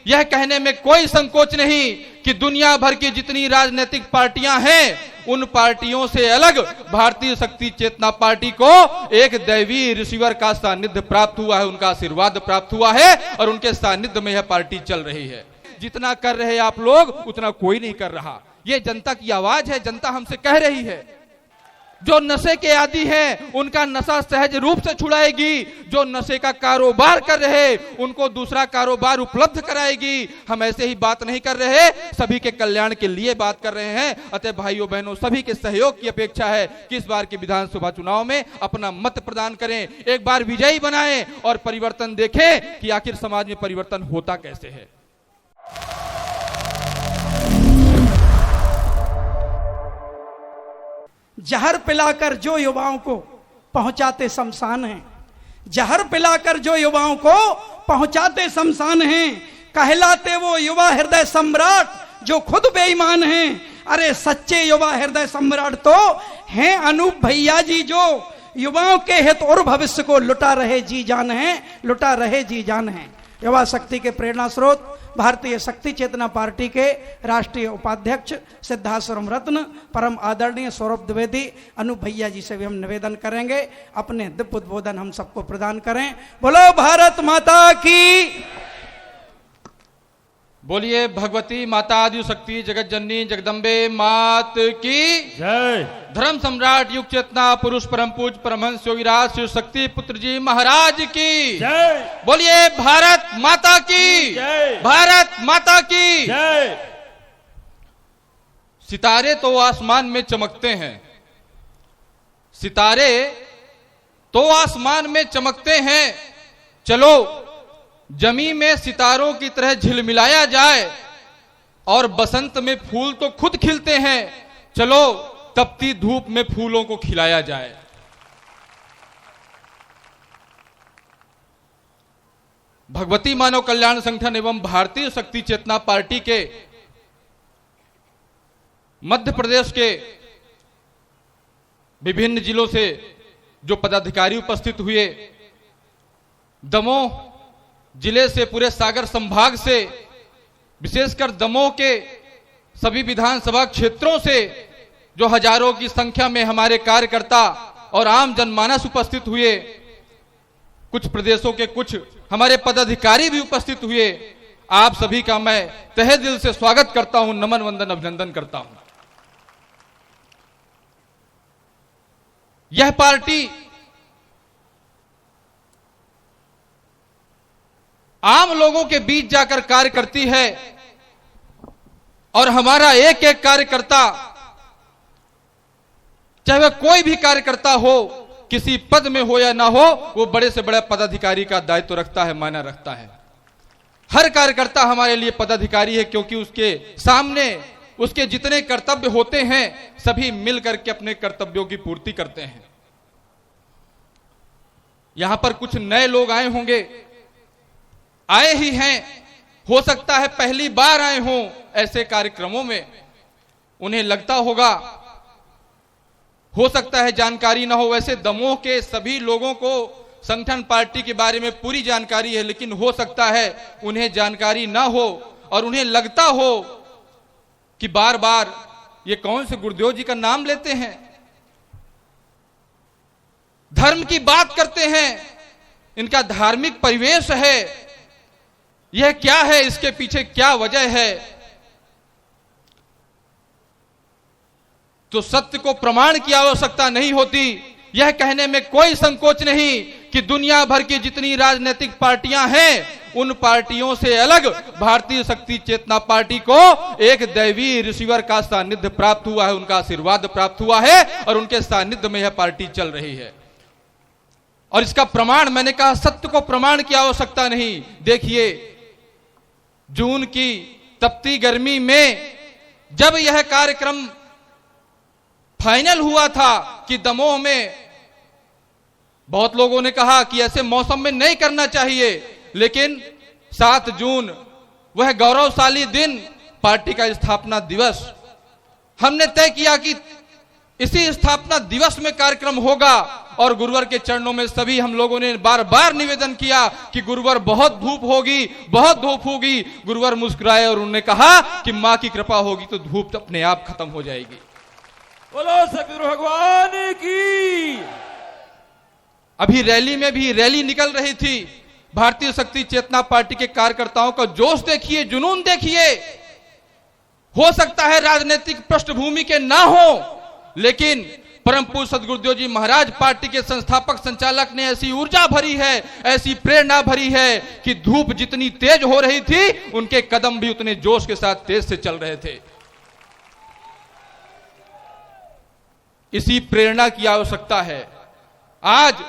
यह कहने में कोई संकोच नहीं कि दुनिया भर की जितनी राजनीतिक पार्टियां हैं, उन पार्टियों से अलग भारतीय शक्ति चेतना पार्टी को एक दैवीय रिसीवर का सानिध्य प्राप्त हुआ है, उनका आशीर्वाद प्राप्त हुआ है और उनके सानिध्य में यह पार्टी चल रही है। जितना कर रहे आप लोग उतना कोई नहीं कर रहा। यह जनता की आवाज है, जनता हमसे कह रही है। जो नशे के आदी हैं उनका नशा सहज रूप से छुड़ाएगी, जो नशे का कारोबार कर रहे उनको दूसरा कारोबार उपलब्ध कराएगी। हम ऐसे ही बात नहीं कर रहे, सभी के कल्याण के लिए बात कर रहे हैं। अतः भाइयों बहनों, सभी के सहयोग की अपेक्षा है कि इस बार के विधानसभा चुनाव में अपना मत प्रदान करें, एक बार विजयी बनाएं और परिवर्तन देखें कि आखिर समाज में परिवर्तन होता कैसे है। जहर पिलाकर जो युवाओं को पहुंचाते शमशान हैं, जहर पिलाकर जो युवाओं को पहुंचाते शमशान हैं, कहलाते वो युवा हृदय सम्राट जो खुद बेईमान हैं। अरे सच्चे युवा हृदय सम्राट तो हैं अनूप भैया जी, जो युवाओं के हित और भविष्य को लुटा रहे जी जान हैं, लुटा रहे जी जान हैं। युवा शक्ति के प्रेरणा स्रोत भारतीय शक्ति चेतना पार्टी के राष्ट्रीय उपाध्यक्ष सिद्धाश्रम रत्न परम आदरणीय सौरभ द्विवेदी अनूप भैया जी से भी हम निवेदन करेंगे अपने दिव्य उद्बोधन हम सबको प्रदान करें। बोलो भारत माता की, बोलिए भगवती माता आदि शक्ति जगत जननी जगदम्बे मात की जय। धर्म सम्राट युग चेतना पुरुष परम पूज परमहंस योगीराज शिव शक्ति पुत्र जी महाराज की जय। बोलिए भारत माता की जय। भारत माता की जय। सितारे तो आसमान में चमकते हैं, सितारे तो आसमान में चमकते हैं। चलो जमी में सितारों की तरह झिलमिलाया जाए और बसंत में फूल तो खुद खिलते हैं, चलो तपती धूप में फूलों को खिलाया जाए। भगवती मानव कल्याण संगठन एवं भारतीय शक्ति चेतना पार्टी के मध्य प्रदेश के विभिन्न जिलों से जो पदाधिकारी उपस्थित हुए, दमोह जिले से, पूरे सागर संभाग से, विशेषकर दमोह के सभी विधानसभा क्षेत्रों से जो हजारों की संख्या में हमारे कार्यकर्ता और आम जनमानस उपस्थित हुए, कुछ प्रदेशों के कुछ हमारे पदाधिकारी भी उपस्थित हुए, आप सभी का मैं तहे दिल से स्वागत करता हूं, नमन वंदन अभिनंदन करता हूं। यह पार्टी आम लोगों के बीच जाकर कार्य करती है और हमारा एक एक कार्यकर्ता, चाहे वह कोई भी कार्यकर्ता हो, किसी पद में हो या ना हो, वो बड़े से बड़ा पदाधिकारी का दायित्व रखता है, मायना रखता है। हर कार्यकर्ता हमारे लिए पदाधिकारी है, क्योंकि उसके सामने उसके जितने कर्तव्य होते हैं सभी मिलकर के अपने कर्तव्यों की पूर्ति करते हैं। यहां पर कुछ नए लोग आए होंगे, आए ही हैं, हो सकता है पहली बार आए हों ऐसे कार्यक्रमों में, उन्हें लगता होगा, हो सकता है जानकारी ना हो। वैसे दमोह के सभी लोगों को संगठन पार्टी के बारे में पूरी जानकारी है, लेकिन हो सकता है उन्हें जानकारी ना हो और उन्हें लगता हो कि बार बार ये कौन से गुरुदेव जी का नाम लेते हैं, धर्म की बात करते हैं, इनका धार्मिक परिवेश है, यह क्या है, इसके पीछे क्या वजह है। तो सत्य को प्रमाण की आवश्यकता नहीं होती। यह कहने में कोई संकोच नहीं कि दुनिया भर की जितनी राजनीतिक पार्टियां हैं, उन पार्टियों से अलग भारतीय शक्ति चेतना पार्टी को एक दैवीय रिसीवर का सानिध्य प्राप्त हुआ है, उनका आशीर्वाद प्राप्त हुआ है और उनके सानिध्य में यह पार्टी चल रही है। और इसका प्रमाण, मैंने कहा सत्य को प्रमाण की आवश्यकता नहीं। देखिए, जून की तपती गर्मी में जब यह कार्यक्रम फाइनल हुआ था कि दमोह में, बहुत लोगों ने कहा कि ऐसे मौसम में नहीं करना चाहिए, लेकिन 7 जून वह गौरवशाली दिन, पार्टी का स्थापना दिवस, हमने तय किया कि इसी स्थापना दिवस में कार्यक्रम होगा और गुरुवर के चरणों में सभी हम लोगों ने बार बार निवेदन किया कि गुरुवर बहुत धूप होगी, बहुत धूप होगी। गुरुवर मुस्कुराए और उन्होंने कहा कि मां की कृपा होगी तो धूप अपने आप खत्म हो जाएगी। बोलो सतगुरु भगवान की। अभी रैली में भी रैली निकल रही थी, भारतीय शक्ति चेतना पार्टी के कार्यकर्ताओं का जोश देखिए, जुनून देखिए। हो सकता है राजनीतिक पृष्ठभूमि के ना हो, लेकिन परम पूज्य सद्गुरुदेव जी महाराज पार्टी के संस्थापक संचालक ने ऐसी ऊर्जा भरी है, ऐसी प्रेरणा भरी है कि धूप जितनी तेज हो रही थी उनके कदम भी उतने जोश के साथ तेज से चल रहे थे। इसी प्रेरणा की आवश्यकता है। आज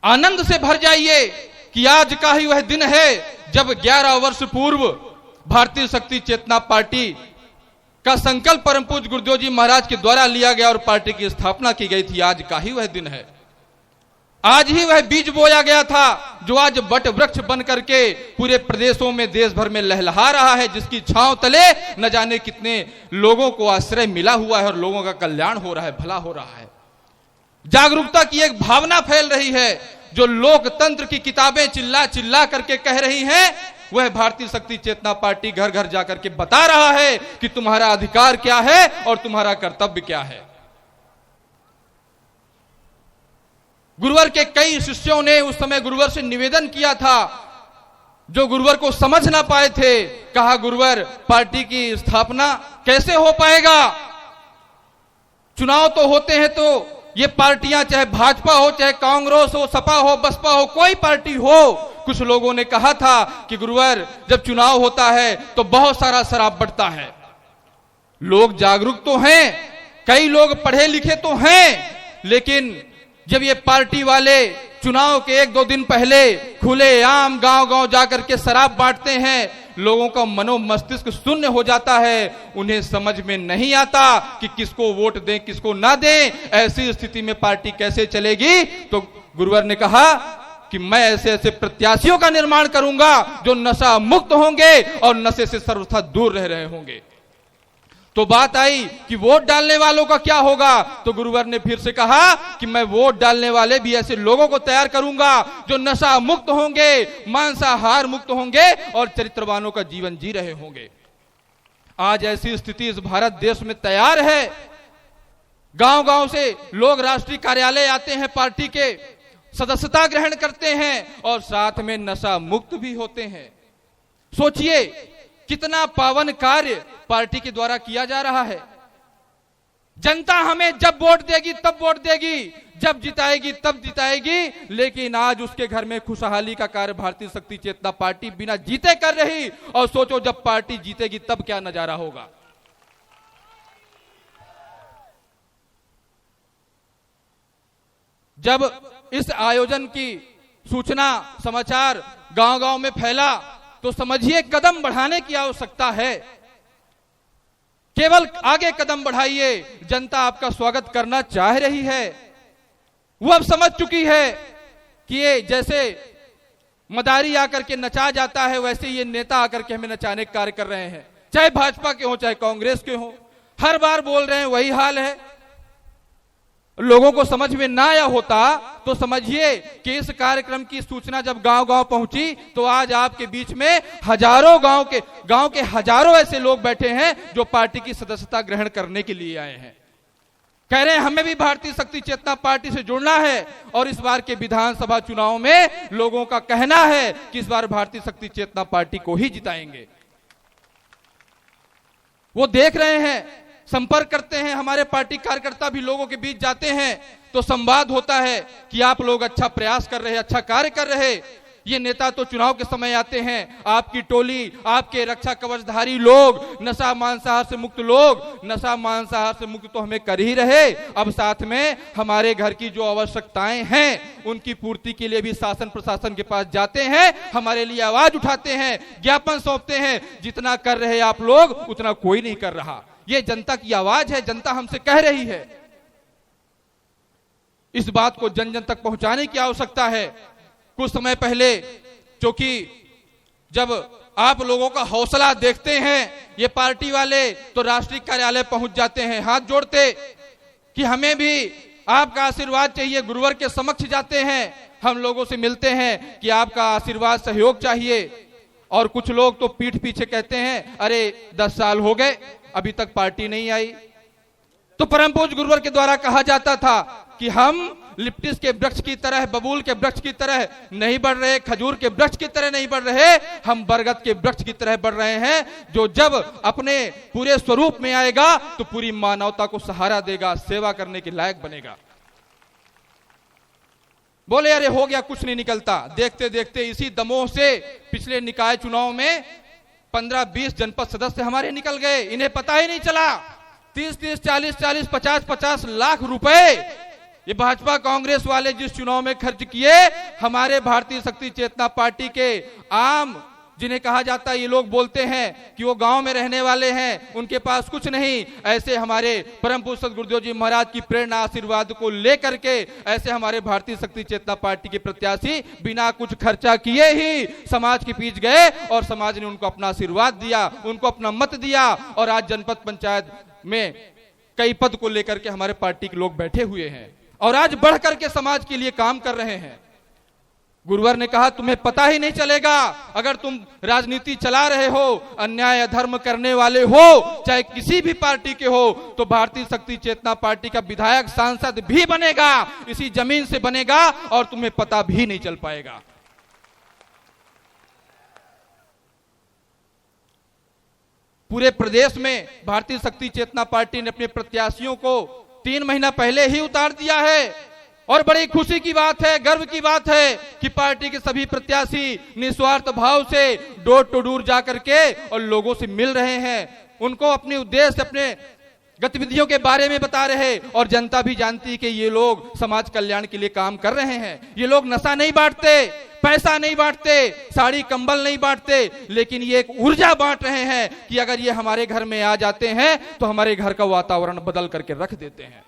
आनंद से भर जाइए कि आज का ही वह दिन है जब 11 वर्ष पूर्व भारतीय शक्ति चेतना पार्टी का संकल्प परम पूज्य गुरुदेव जी महाराज के द्वारा लिया गया और पार्टी की स्थापना की गई थी। आज का ही वह दिन है। आज ही वह बीज बोया गया था जो आज बट वृक्ष बन करके पूरे प्रदेशों में, देश भर में लहलहा रहा है, जिसकी छांव तले न जाने कितने लोगों को आश्रय मिला हुआ है और लोगों का कल्याण हो रहा है, भला हो रहा है। जागरूकता की एक भावना फैल रही है। जो लोकतंत्र की किताबें चिल्ला चिल्ला करके कह रही हैं, वह भारतीय शक्ति चेतना पार्टी घर घर जाकर के बता रहा है कि तुम्हारा अधिकार क्या है और तुम्हारा कर्तव्य क्या है। गुरुवर के कई शिष्यों ने उस समय गुरुवर से निवेदन किया था, जो गुरुवर को समझ ना पाए थे। कहा, गुरुवर पार्टी की स्थापना कैसे हो पाएगा? चुनाव तो होते हैं तो ये पार्टियां, चाहे भाजपा हो, चाहे कांग्रेस हो, सपा हो, बसपा हो, कोई पार्टी हो। कुछ लोगों ने कहा था कि गुरुवर जब चुनाव होता है तो बहुत सारा शराब बढ़ता है। लोग जागरूक तो हैं, कई लोग पढ़े लिखे तो हैं, लेकिन जब ये पार्टी वाले चुनाव के 1-2 दिन पहले खुलेआम गांव-गांव जाकर के शराब बांटते हैं, लोगों का मनोमस्तिष्क शून्य हो जाता है। उन्हें समझ में नहीं आता कि किसको वोट दें, किसको ना दें। ऐसी स्थिति में पार्टी कैसे चलेगी? तो गुरुवर ने कहा कि मैं ऐसे ऐसे प्रत्याशियों का निर्माण करूंगा जो नशा मुक्त होंगे और नशे से सर्वथा दूर रह रहे होंगे। तो बात आई कि वोट डालने वालों का क्या होगा? तो गुरुवर ने फिर से कहा कि मैं वोट डालने वाले भी ऐसे लोगों को तैयार करूंगा जो नशा मुक्त होंगे, मांसाहार मुक्त होंगे और चरित्रवानों का जीवन जी रहे होंगे। आज ऐसी स्थिति इस भारत देश में तैयार है। गांव-गांव से लोग राष्ट्रीय कार्यालय आते हैं, पार्टी के सदस्यता ग्रहण करते हैं और साथ में नशा मुक्त भी होते हैं। सोचिए कितना पावन कार्य पार्टी के द्वारा किया जा रहा है। जनता हमें जब वोट देगी तब वोट देगी, जब जिताएगी तब जिताएगी, लेकिन आज उसके घर में खुशहाली का कार्य भारतीय शक्ति चेतना पार्टी बिना जीते कर रही। और सोचो जब पार्टी जीतेगी तब क्या नजारा होगा। जब इस आयोजन की सूचना समाचार गांव-गांव में फैला तो समझिए कदम बढ़ाने की आवश्यकता है। केवल आगे कदम बढ़ाइए, जनता आपका स्वागत करना चाह रही है। वो अब समझ चुकी है कि ये जैसे मदारी आकर के नचा जाता है, वैसे ये नेता आकर के हमें नचाने का कार्य कर रहे हैं। चाहे भाजपा के हो, चाहे कांग्रेस के हो, हर बार बोल रहे हैं, वही हाल है। लोगों को समझ में ना आया होता तो समझिए कि इस कार्यक्रम की सूचना जब गांव-गांव पहुंची तो आज आपके बीच में हजारों गांव के हजारों ऐसे लोग बैठे हैं जो पार्टी की सदस्यता ग्रहण करने के लिए आए हैं। कह रहे हैं हमें भी भारतीय शक्ति चेतना पार्टी से जुड़ना है और इस बार के विधानसभा चुनाव में लोगों का कहना है कि इस बार भारतीय शक्ति चेतना पार्टी को ही जिताएंगे। वो देख रहे हैं, संपर्क करते हैं, हमारे पार्टी कार्यकर्ता भी लोगों के बीच जाते हैं तो संवाद होता है कि आप लोग अच्छा प्रयास कर रहे हैं, अच्छा कार्य कर रहे हैं। ये नेता तो चुनाव के समय आते हैं, आपकी टोली, आपके रक्षा कवचधारी लोग, नशा मांसाहार से मुक्त लोग, नशा मांसाहार से मुक्त तो हमें कर ही रहे, अब साथ में हमारे घर की जो आवश्यकताएं हैं उनकी पूर्ति के लिए भी शासन प्रशासन के पास जाते हैं, हमारे लिए आवाज उठाते हैं, ज्ञापन सौंपते हैं। जितना कर रहे आप लोग उतना कोई नहीं कर रहा। ये जनता की आवाज है, जनता हमसे कह रही है। इस बात को जन जन तक पहुंचाने की आवश्यकता है। कुछ समय पहले, क्योंकि जब आप लोगों का हौसला देखते हैं ये पार्टी वाले तो राष्ट्रीय कार्यालय पहुंच जाते हैं हाथ जोड़ते। कि हमें भी आपका आशीर्वाद चाहिए। गुरुवर के समक्ष जाते हैं, हम लोगों से मिलते हैं कि आपका आशीर्वाद सहयोग चाहिए। और कुछ लोग तो पीठ पीछे कहते हैं अरे 10 साल हो गए अभी तक पार्टी नहीं आई। तो परम पूज्य गुरुवर के द्वारा कहा जाता था कि हम लिप्टिस के वृक्ष की तरह, बबूल के वृक्ष की तरह नहीं बढ़ रहे, खजूर के वृक्ष की तरह नहीं बढ़ रहे, हम बरगद के वृक्ष की तरह बढ़ रहे हैं, जो जब अपने पूरे स्वरूप में आएगा तो पूरी मानवता को सहारा देगा, सेवा करने के लायक बनेगा। बोले अरे हो गया, कुछ नहीं निकलता। देखते देखते इसी दमोह से पिछले निकाय चुनाव में 15-20 जनपद सदस्य हमारे निकल गए, इन्हें पता ही नहीं चला। 30-30, 40-40, 50-50 लाख रुपए ये भाजपा कांग्रेस वाले जिस चुनाव में खर्च किए, हमारे भारतीय शक्ति चेतना पार्टी के आम, जिन्हें कहा जाता है, ये लोग बोलते हैं कि वो गांव में रहने वाले हैं, उनके पास कुछ नहीं, ऐसे हमारे परम पूज्य सद्गुरु गुरुदेव जी महाराज की प्रेरणा आशीर्वाद को लेकर के ऐसे हमारे भारतीय शक्ति चेतना पार्टी के प्रत्याशी बिना कुछ खर्चा किए ही समाज के बीच गए और समाज ने उनको अपना आशीर्वाद दिया, उनको अपना मत दिया। और आज जनपद पंचायत में कई पद को लेकर के हमारे पार्टी के लोग बैठे हुए हैं और आज बढ़ करके समाज के लिए काम कर रहे हैं। गुरुवर ने कहा तुम्हें पता ही नहीं चलेगा, अगर तुम राजनीति चला रहे हो, अन्याय अधर्म करने वाले हो, चाहे किसी भी पार्टी के हो, तो भारतीय शक्ति चेतना पार्टी का विधायक सांसद भी बनेगा, इसी जमीन से बनेगा और तुम्हें पता भी नहीं चल पाएगा। पूरे प्रदेश में भारतीय शक्ति चेतना पार्टी ने अपने प्रत्याशियों को 3 महीना पहले ही उतार दिया है और बड़ी खुशी की बात है, गर्व की बात है कि पार्टी के सभी प्रत्याशी निस्वार्थ भाव से डोर टू डोर जाकर के और लोगों से मिल रहे हैं, उनको अपने उद्देश्य, अपने गतिविधियों के बारे में बता रहे और जनता भी जानती है कि ये लोग समाज कल्याण के लिए काम कर रहे हैं। ये लोग नशा नहीं बांटते, पैसा नहीं बांटते, साड़ी कंबल नहीं बांटते, लेकिन ये एक ऊर्जा बांट रहे हैं कि अगर ये हमारे घर में आ जाते हैं तो हमारे घर का वातावरण बदल करके रख देते हैं।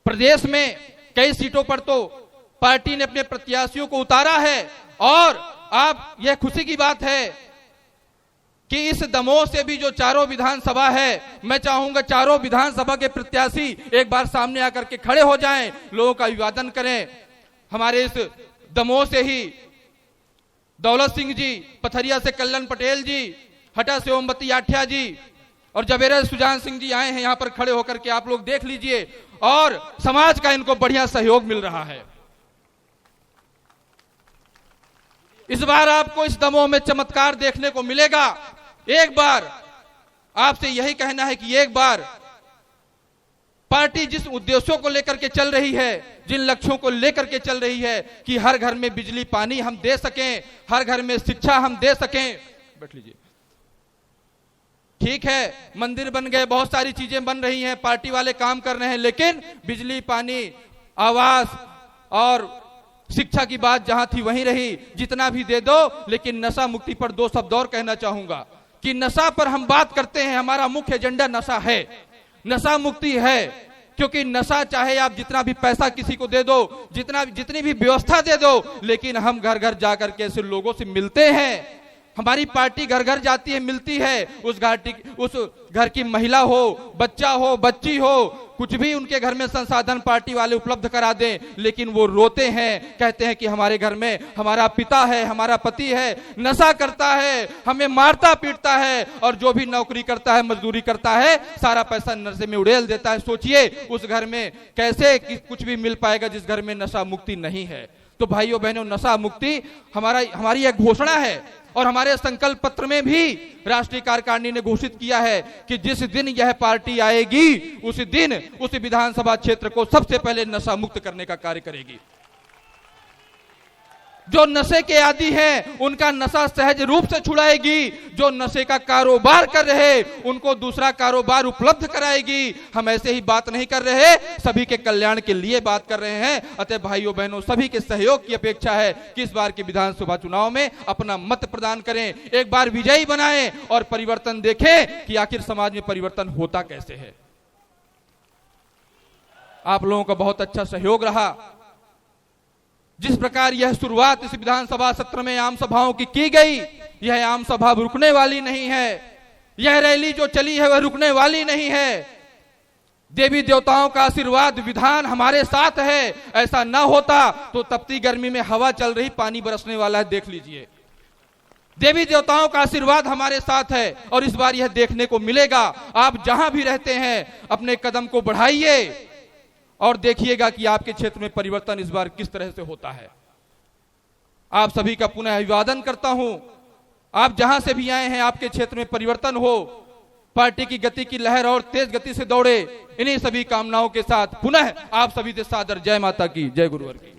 प्रदेश में कई सीटों पर तो पार्टी ने अपने प्रत्याशियों को उतारा है और अब यह खुशी की बात है कि इस दमोह से भी जो चारों विधानसभा है, मैं चाहूंगा चारों विधानसभा के प्रत्याशी एक बार सामने आकर के खड़े हो जाएं, लोगों का अभिवादन करें। हमारे इस दमोह से ही दौलत सिंह जी, पथरिया से कल्याण पटेल जी, हटा से ओमवती आठिया जी और जवेरा सुजान सिंह जी आए हैं, यहां पर खड़े होकर के आप लोग देख लीजिए और समाज का इनको बढ़िया सहयोग मिल रहा है। इस बार आपको इस दमोह में चमत्कार देखने को मिलेगा। एक बार आपसे यही कहना है कि एक बार पार्टी जिस उद्देश्यों को लेकर के चल रही है, जिन लक्ष्यों को लेकर के चल रही है कि हर घर में बिजली पानी हम दे सकें, हर घर में शिक्षा हम दे सकें। बैठ लीजिए। ठीक है, मंदिर बन गए, बहुत सारी चीजें बन रही हैं, पार्टी वाले काम कर रहे हैं, लेकिन बिजली पानी, आवास और शिक्षा की बात जहां थी वहीं रही। जितना भी दे दो, लेकिन नशा मुक्ति पर 2 शब्द और कहना चाहूंगा कि नशा पर हम बात करते हैं, हमारा मुख्य एजेंडा नशा है, नशा मुक्ति है। क्योंकि नशा चाहे आप जितना भी पैसा किसी को दे दो, जितनी भी व्यवस्था दे दो, लेकिन हम घर घर जाकर के ऐसे लोगों से मिलते हैं। हमारी पार्टी घर घर जाती है, मिलती है, उस घर की महिला हो, बच्चा हो, बच्ची हो, कुछ भी उनके घर में संसाधन पार्टी वाले उपलब्ध करा दें, लेकिन वो रोते हैं, कहते हैं कि हमारे घर में हमारा पिता है, हमारा पति है, नशा करता है, हमें मारता पीटता है और जो भी नौकरी करता है, मजदूरी करता है, सारा पैसा नशे में उड़ेल देता है। सोचिए उस घर में कैसे कुछ भी मिल पाएगा जिस घर में नशा मुक्ति नहीं है। तो भाइयों बहनों, नशा मुक्ति हमारी एक घोषणा है और हमारे संकल्प पत्र में भी राष्ट्रीय कार्यकारिणी ने घोषित किया है कि जिस दिन यह पार्टी आएगी उस दिन उस विधानसभा क्षेत्र को सबसे पहले नशा मुक्त करने का कार्य करेगी। जो नशे के आदी हैं उनका नशा सहज रूप से छुड़ाएगी, जो नशे का कारोबार कर रहे उनको दूसरा कारोबार उपलब्ध कराएगी। हम ऐसे ही बात नहीं कर रहे, सभी के कल्याण के लिए बात कर रहे हैं। अतः भाइयों बहनों, सभी के सहयोग की अपेक्षा है कि इस बार के विधानसभा चुनाव में अपना मत प्रदान करें, एक बार विजयी बनाएं और परिवर्तन देखें कि आखिर समाज में परिवर्तन होता कैसे है। आप लोगों का बहुत अच्छा सहयोग रहा। जिस प्रकार यह शुरुआत इस विधानसभा सत्र में आम सभाओं की गई, यह आम सभा रुकने वाली नहीं है, यह रैली जो चली है वह रुकने वाली नहीं है। देवी देवताओं का आशीर्वाद विधान हमारे साथ है। ऐसा ना होता तो तपती गर्मी में हवा चल रही, पानी बरसने वाला है, देख लीजिए। देवी देवताओं का आशीर्वाद हमारे साथ है और इस बार यह देखने को मिलेगा। आप जहां भी रहते हैं अपने कदम को बढ़ाइए और देखिएगा कि आपके क्षेत्र में परिवर्तन इस बार किस तरह से होता है। आप सभी का पुनः अभिवादन करता हूं। आप जहां से भी आए हैं आपके क्षेत्र में परिवर्तन हो, पार्टी की गति की लहर और तेज गति से दौड़े, इन्हीं सभी कामनाओं के साथ पुनः आप सभी से सादर जय माता की, जय गुरुवर की।